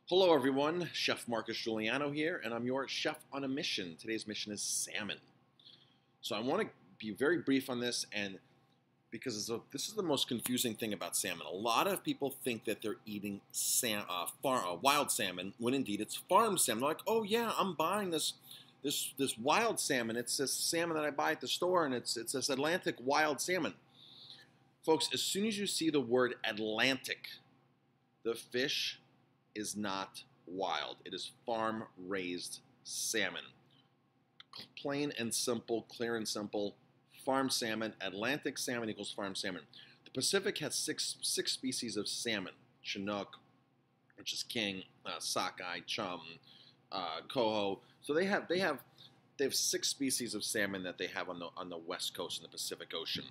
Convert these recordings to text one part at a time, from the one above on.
Hello everyone, Chef Marcus Guiliano here, and I'm your chef on a mission. Today's mission is salmon. So I want to be very brief on this, and because this is the most confusing thing about salmon. A lot of people think that they're eating wild salmon, when indeed it's farm salmon. They're like, oh yeah, I'm buying this wild salmon. It's this salmon that I buy at the store, and it's this Atlantic wild salmon. Folks, as soon as you see the word Atlantic, the fish is not wild. It is farm-raised salmon. Plain and simple, clear and simple, farm salmon. Atlantic salmon equals farm salmon. The Pacific has six species of salmon: Chinook, which is king, sockeye, chum, coho. So they have 6 species of salmon that they have on the west coast in the Pacific Ocean.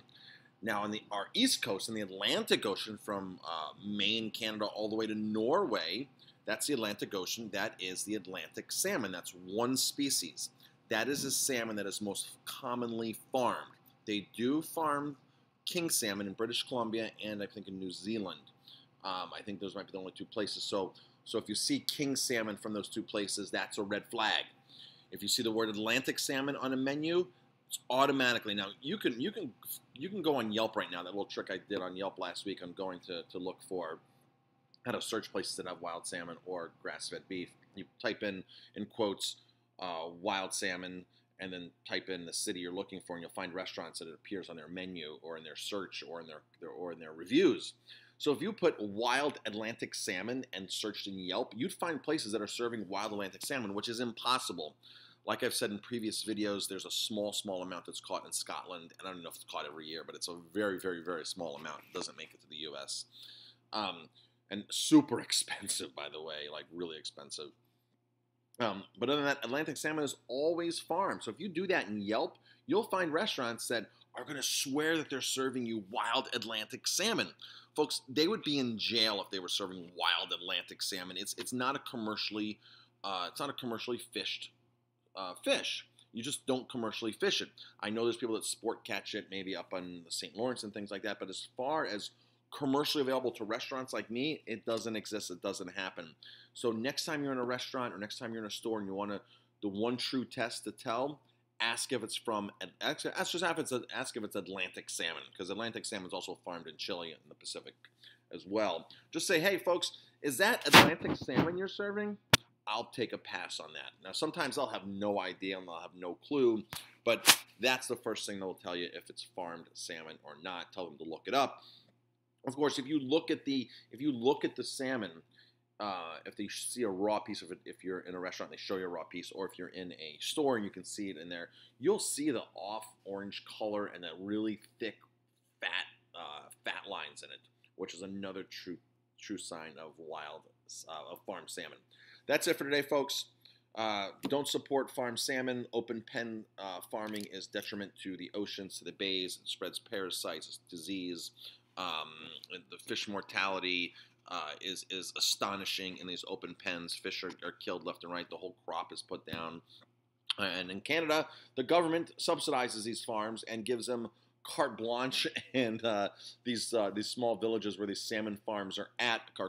Now, on our east coast, in the Atlantic Ocean, from Maine, Canada, all the way to Norway, that's the Atlantic Ocean. That is the Atlantic salmon. That's one species. That is a salmon that is most commonly farmed. They do farm king salmon in British Columbia and I think in New Zealand. I think those might be the only 2 places. So if you see king salmon from those 2 places, that's a red flag. If you see the word Atlantic salmon on a menu, automatically. Now you can go on Yelp right now. That little trick I did on Yelp last week. I'm going to look for how to search places that have wild salmon or grass-fed beef. You type in quotes wild salmon, and then type in the city you're looking for, and you'll find restaurants that it appears on their menu or in their search or in their reviews. So if you put wild Atlantic salmon and searched in Yelp, you'd find places that are serving wild Atlantic salmon, which is impossible. Like I've said in previous videos, there's a small amount that's caught in Scotland, and I don't know if it's caught every year, but it's a very, very, very small amount. It doesn't make it to the U.S. And super expensive, by the way, like really expensive. But other than that, Atlantic salmon is always farmed. So if you do that in Yelp, you'll find restaurants that are going to swear that they're serving you wild Atlantic salmon. Folks, they would be in jail if they were serving wild Atlantic salmon. It's not a commercially fished fish. You just don't commercially fish it. I know there's people that sport catch it, maybe up on the St. Lawrence and things like that, but as far as commercially available to restaurants like me, it doesn't exist. It doesn't happen. So next time you're in a restaurant or next time you're in a store and you want the one true test to tell, ask if it's ask if it's Atlantic salmon, because Atlantic salmon is also farmed in Chile in the Pacific as well. Just say, hey folks, is that Atlantic salmon you're serving? I'll take a pass on that. Now, sometimes I'll have no idea and I'll have no clue, but that's the first thing they'll tell you if it's farmed salmon or not. Tell them to look it up. Of course, if you look at the salmon, if they see a raw piece of it, if you're in a restaurant and they show you a raw piece, or if you're in a store and you can see it in there, you'll see the off orange color and that really thick fat lines in it, which is another true sign of farm salmon. That's it for today, folks. Don't support farm salmon. Open pen farming is detriment to the oceans, to the bays. It spreads parasites, disease. The fish mortality is astonishing in these open pens. Fish are killed left and right. The whole crop is put down. And in Canada, the government subsidizes these farms and gives them carte blanche, and these small villages where these salmon farms are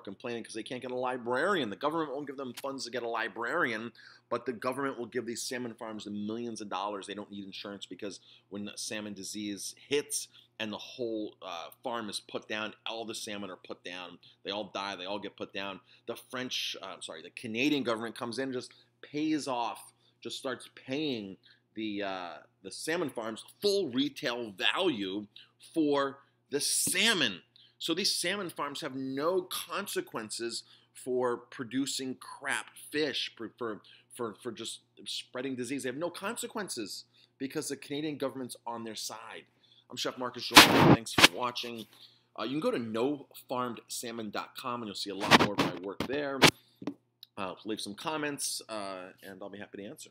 complaining because they can't get a librarian. The government won't give them funds to get a librarian, but the government will give these salmon farms millions of dollars. They don't need insurance because when salmon disease hits and the whole farm is put down, all the salmon are put down. They all die. They all get put down. The Canadian government comes in and just starts paying the salmon farms full retail value for the salmon. So these salmon farms have no consequences for producing crap fish, for just spreading disease. They have no consequences because the Canadian government's on their side. I'm Chef Marcus Guiliano. Thanks for watching. You can go to nofarmedsalmon.com and you'll see a lot more of my work there. Leave some comments, and I'll be happy to answer.